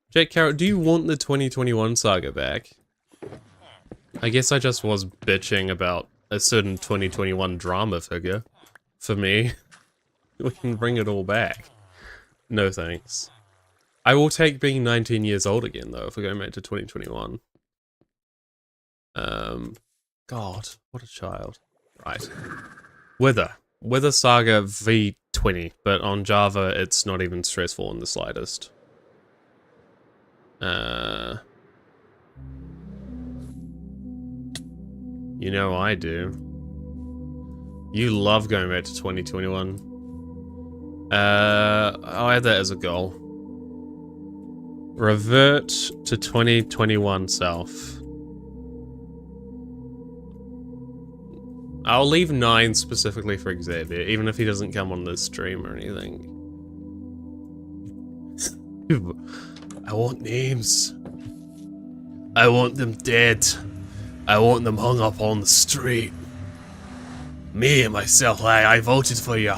Jake Carrot, do you want the 2021 saga back? I guess I just was bitching about a certain 2021 drama figure. For me. We can bring it all back. No thanks. I will take being 19 years old again, though, if we're going back to 2021. God, what a child. Right. Wither Saga V20, but on Java, it's not even stressful in the slightest. You know I do. You love going back to 2021. I'll add that as a goal. Revert to 2021 self. I'll leave 9 specifically for Xavier, even if he doesn't come on this stream or anything. I want names. I want them dead. I want them hung up on the street. Me and myself, I voted for you.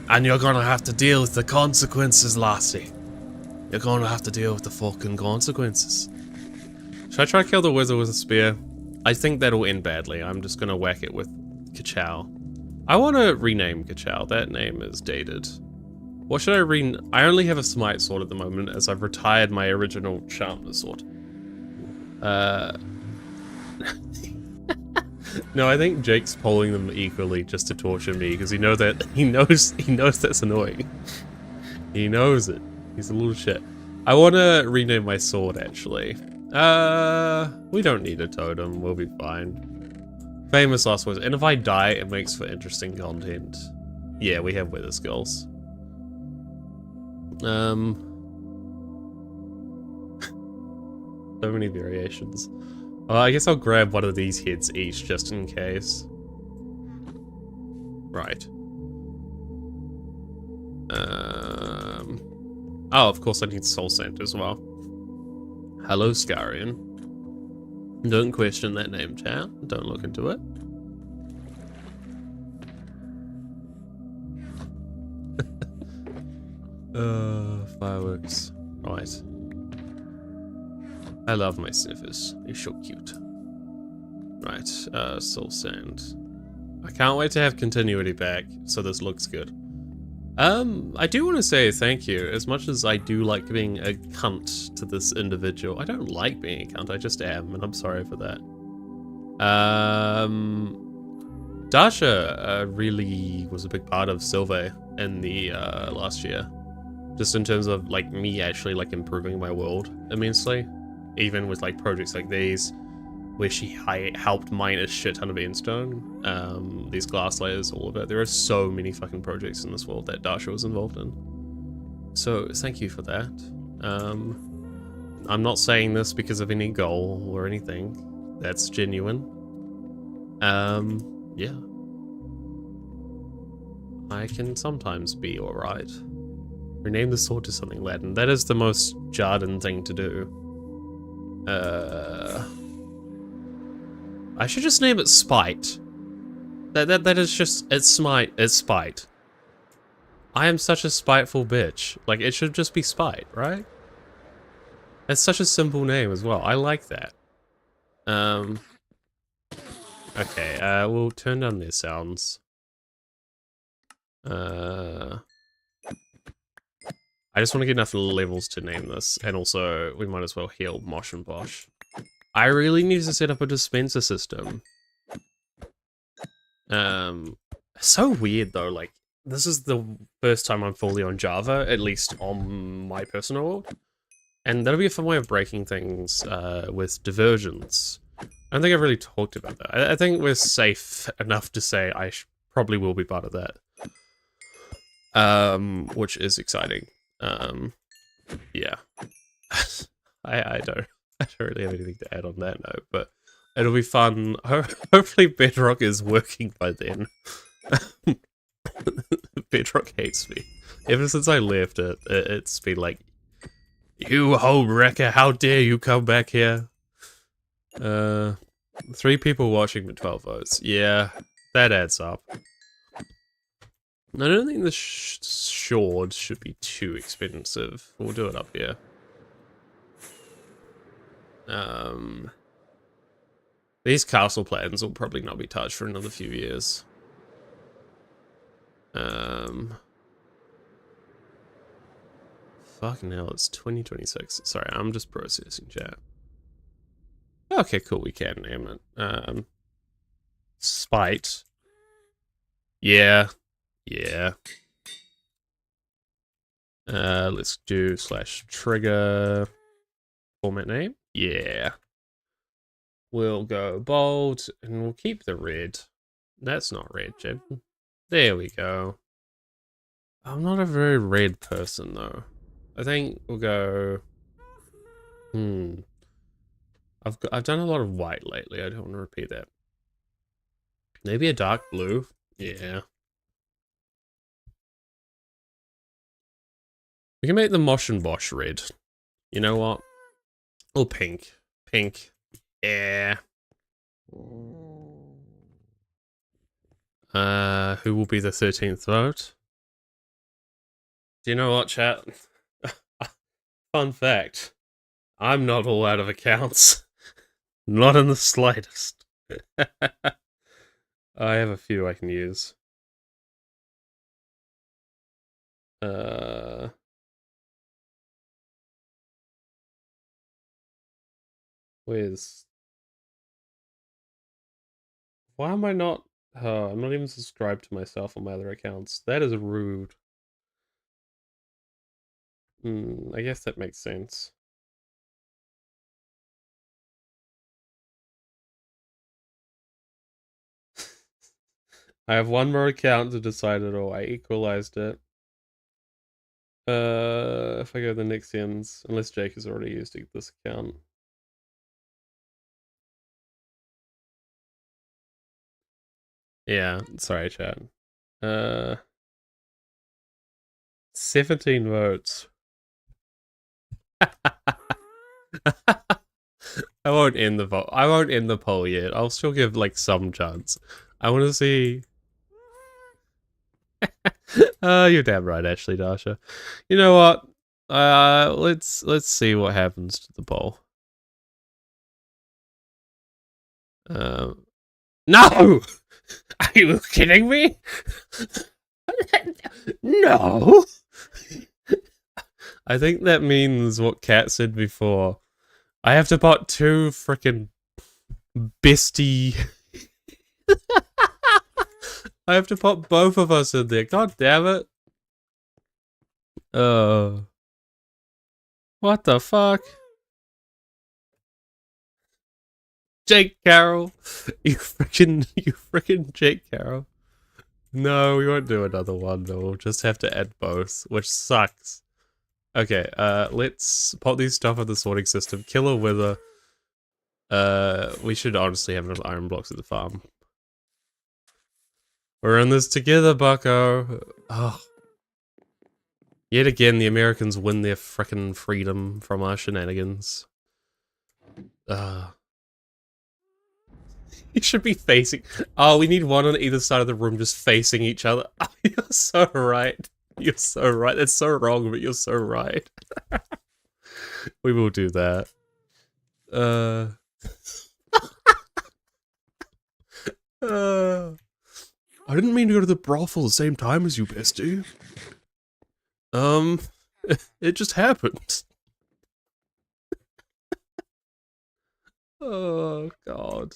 And you're gonna have to deal with the consequences, lassie. You're gonna have to deal with the fucking consequences. Should I try to kill the wizard with a spear? I think that'll end badly. I'm just gonna whack it with Kachow. I want to rename Kachow. That name is dated. What should I rename? I only have a smite sword at the moment, as I've retired my original sharpener sword. No, I think Jake's polling them equally just to torture me, because he knows that's annoying. He knows it. He's a little shit. I want to rename my sword, actually. We don't need a totem. We'll be fine. Famous last words. And if I die, it makes for interesting content. Yeah, we have weather skulls. So many variations. I guess I'll grab one of these heads each, just in case. Right. Oh, of course I need soul sand as well. Hello, Scarian. Don't question that name, chat. Don't look into it. Fireworks. Right. I love my sniffers. They're so cute. Right, soul sand. I can't wait to have continuity back, so this looks good. I do want to say thank you, as much as I do like being a cunt to this individual. I don't like being a cunt, I just am, and I'm sorry for that. Dasha really was a big part of Silvae in the last year. Just in terms of like me actually like improving my world immensely. Even with like projects like these, where she helped mine a shit ton of endstone, these glass layers, all of it. There are so many fucking projects in this world that Dasha was involved in. So thank you for that. I'm not saying this because of any goal or anything. That's genuine. Yeah. I can sometimes be alright. Rename the sword to something Latin. That is the most Jarden thing to do. I should just name it Spite. That is just, it's Spite. I am such a spiteful bitch. Like, it should just be Spite, right? It's such a simple name as well. I like that. Okay, we'll turn down their sounds. I just want to get enough levels to name this, and also we might as well heal Mosh and Bosh. I really need to set up a dispenser system. So weird though, like, this is the first time I'm fully on Java, at least on my personal world. And that'll be a fun way of breaking things with diversions. I don't think I've really talked about that. I think we're safe enough to say I probably will be part of that. Which is exciting. Yeah. I don't really have anything to add on that note, but it'll be fun. Hopefully Bedrock is working by then. Bedrock hates me. Ever since I left it, it's been like, you home wrecker, how dare you come back here? 3 people watching with 12 votes. Yeah, that adds up. I don't think the sword should be too expensive. We'll do it up here. These castle plans will probably not be touched for another few years. fucking hell, it's 2026. Sorry, I'm just processing chat. Okay, cool, we can name it. Spite. Yeah. Yeah. Let's do /trigger format name. Yeah. We'll go bold and we'll keep the red. That's not red, Jim. There we go. I'm not a very red person though. I think we'll go. I've done a lot of white lately. I don't want to repeat that. Maybe a dark blue. Yeah. We can make the Mosh and Bosch red. You know what? Or pink. Pink. Yeah. Who will be the 13th vote? Do you know what, chat? Fun fact. I'm not all out of accounts. Not in the slightest. I have a few I can use. Where's... Why am I not... Oh, I'm not even subscribed to myself on my other accounts. That is rude. I guess that makes sense. I have one more account to decide it all. I equalized it. If I go to the Nixians, unless Jake has already used this account. Yeah, sorry, chat. 17 votes. I won't end the vote. I won't end the poll yet. I'll still give like some chance. I want to see. You're damn right, actually, Dasha. You know what? Let's see what happens to the poll. No! Are you kidding me? No! I think that means what Kat said before. I have to put two frickin' bestie. I have to put both of us in there. God damn it. What the fuck? Jake Carroll. You frickin' Jake Carroll. No, we won't do another one though. We'll just have to add both, which sucks. Okay, let's pop these stuff in the sorting system. Killer Wither. We should honestly have enough iron blocks at the farm. We're in this together, bucko. Oh. Yet again, the Americans win their frickin' freedom from our shenanigans. You should be facing... Oh, we need one on either side of the room just facing each other. Oh, you're so right. You're so right. That's so wrong, but you're so right. We will do that. I didn't mean to go to the brothel the same time as you, bestie. It just happened. Oh, God.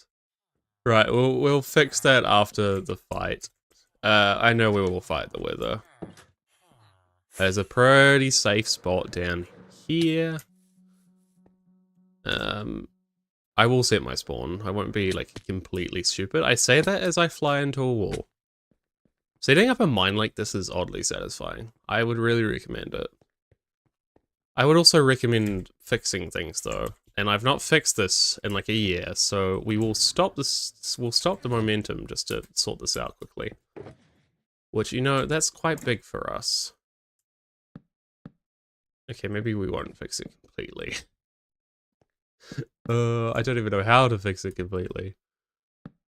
Right, we'll fix that after the fight. I know we will fight the weather. There's a pretty safe spot down here. I will set my spawn. I won't be like completely stupid. I say that as I fly into a wall. Setting up a mine like this is oddly satisfying. I would really recommend it. I would also recommend fixing things though. And I've not fixed this in like a year, so we will stop this. We'll stop the momentum just to sort this out quickly. Which, you know, that's quite big for us. Okay, maybe we won't fix it completely. I don't even know how to fix it completely.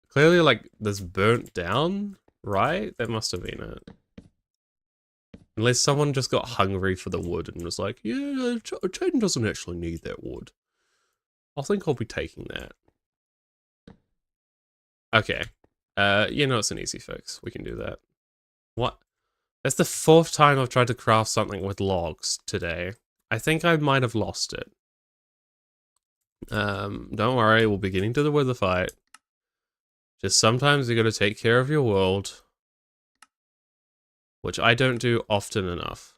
Clearly, like, this burnt down, right? That must have been it. Unless someone just got hungry for the wood and was like, yeah, Jaden doesn't actually need that wood. I think I'll be taking that. Okay. You know, it's an easy fix. We can do that. What? That's the 4th time I've tried to craft something with logs today. I think I might have lost it. Don't worry, we'll be getting to the wither fight. Just sometimes you gotta take care of your world. Which I don't do often enough.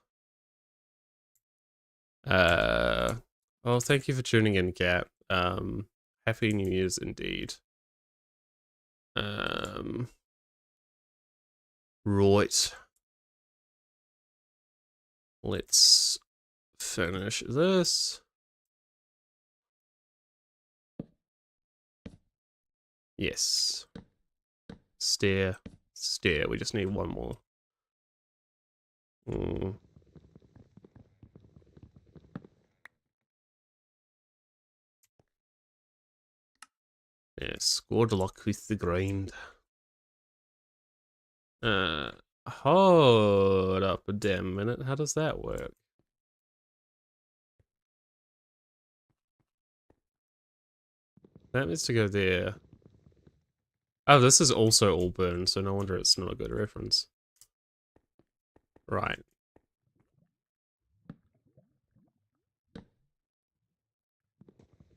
Oh, thank you for tuning in, Cat. Happy New Year's indeed. Right. Let's finish this. Yes. Stair. Stair. We just need one more. Yes, good luck with the grind. Hold up a damn minute. How does that work? That needs to go there. Oh, this is also all burned, so no wonder it's not a good reference. Right.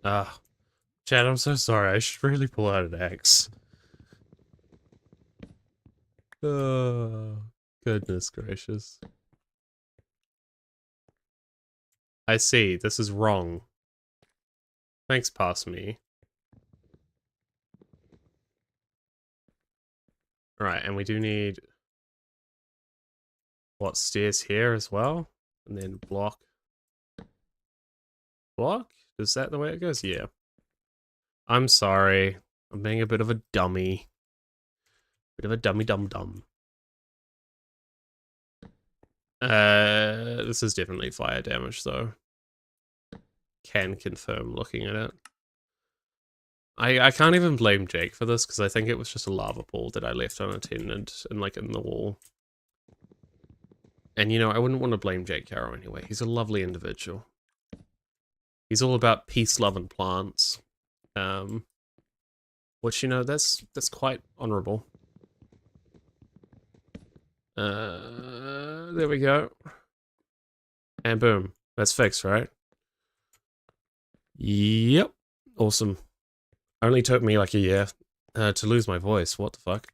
Chad, I'm so sorry. I should really pull out an axe. Oh, goodness gracious. I see. This is wrong. Thanks, pass me. Right, and we do need... What, stairs here as well? And then block. Block? Is that the way it goes? Yeah. I'm sorry. I'm being a bit of a dummy. Bit of a dummy dum-dum. This is definitely fire damage, though. Can confirm looking at it. I can't even blame Jake for this, because I think it was just a lava pool that I left unattended and, like, in the wall. And, you know, I wouldn't want to blame Jake Carroll anyway. He's a lovely individual. He's all about peace, love, and plants. Which, you know, that's quite honorable. There we go. And boom. That's fixed, right? Yep. Awesome. Only took me like a year to lose my voice. What the fuck?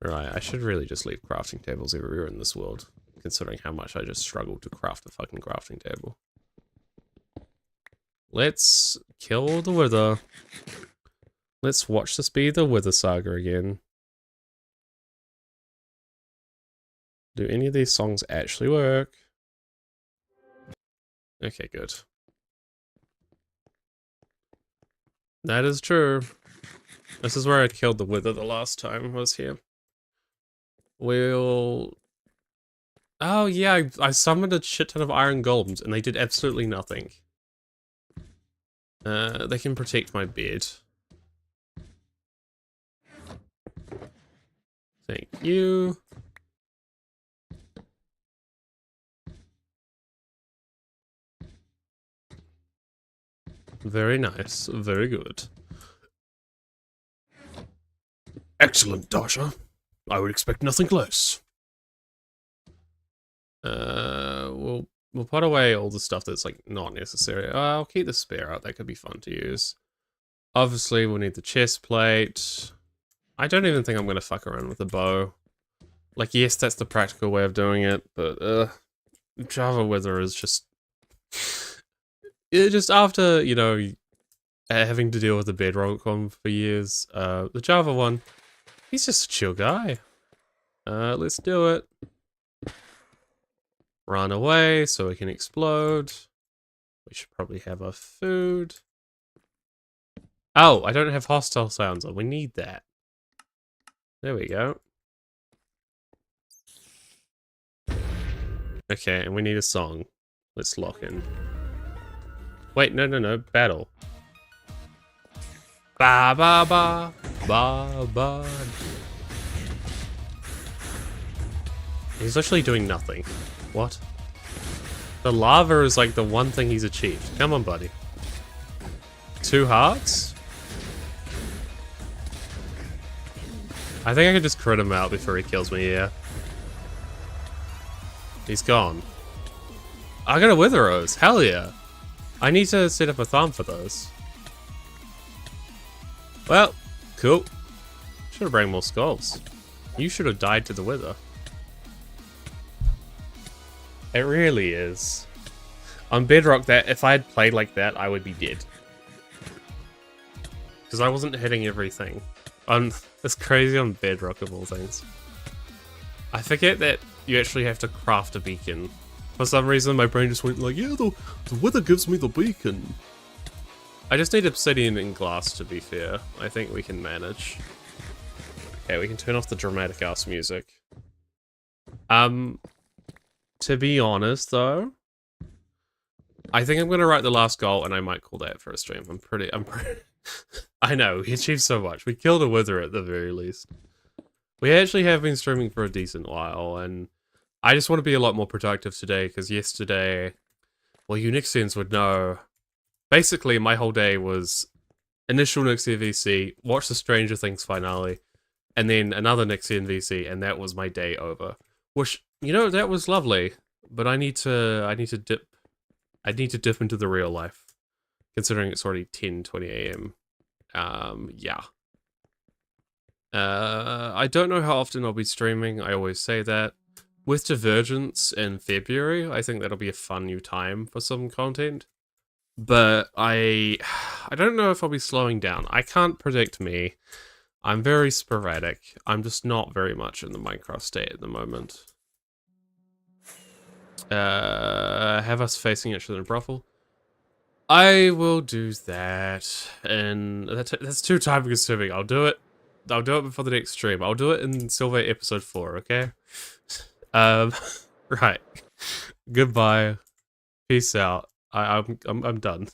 Right, I should really just leave crafting tables everywhere in this world, considering how much I just struggled to craft a fucking crafting table. Let's kill the wither. Let's watch this be the wither saga again. Do any of these songs actually work? Okay, good. That is true. This is where I killed the wither the last time I was here. We'll... Oh yeah, I summoned a shit ton of iron golems and they did absolutely nothing. They can protect my bed. Thank you. Very nice. Very good. Excellent, Dasha. I would expect nothing less. We'll put away all the stuff that's like not necessary. I'll keep the spare out. That could be fun to use. Obviously, we'll need the chest plate. I don't even think I'm gonna fuck around with the bow. Like, yes, that's the practical way of doing it, but Java Wither is just... just after, you know, having to deal with the Bedrock one for years, the Java one, he's just a chill guy. Let's do it. Run away so we can explode. We should probably have our food. Oh, I don't have hostile sounds on. We need that. There we go. Okay, and we need a song. Let's lock in. Wait, no. Battle. Ba ba ba. Ba ba. He's literally doing nothing. What? The lava is like the one thing he's achieved. Come on, buddy. 2 hearts? I think I can just crit him out before he kills me, yeah. He's gone. I got a Wither Rose, hell yeah. I need to set up a thumb for those. Well, cool. Should have brought more skulls. You should have died to the Wither. It really is. On Bedrock, that if I had played like that, I would be dead. Because I wasn't hitting everything. It's crazy on Bedrock of all things. I forget that you actually have to craft a beacon. For some reason, my brain just went like, yeah, the Wither gives me the beacon. I just need obsidian and glass, to be fair. I think we can manage. Okay, we can turn off the dramatic ass music. To be honest, though, I think I'm gonna write the last goal, and I might call that for a stream. I'm pretty. I know, we achieved so much. We killed a Wither at the very least. We actually have been streaming for a decent while, and I just want to be a lot more productive today, because yesterday, well, you Nixians would know, basically my whole day was initial Nixie VC, watch the Stranger Things finale, and then another Nixian VC, and that was my day over. Which, you know, that was lovely, but I need to dip into the real life, considering it's already 10:20 AM. Yeah. I don't know how often I'll be streaming, I always say that. With Divergence in February, I think that'll be a fun new time for some content. But I don't know if I'll be slowing down. I can't predict me. I'm very sporadic. I'm just not very much in the Minecraft state at the moment. Have us facing each other in brothel. I will do that, and that's too time consuming. I'll do it before the next stream. I'll do it in Silvae episode 4, okay? Right. Goodbye. Peace out. I'm done.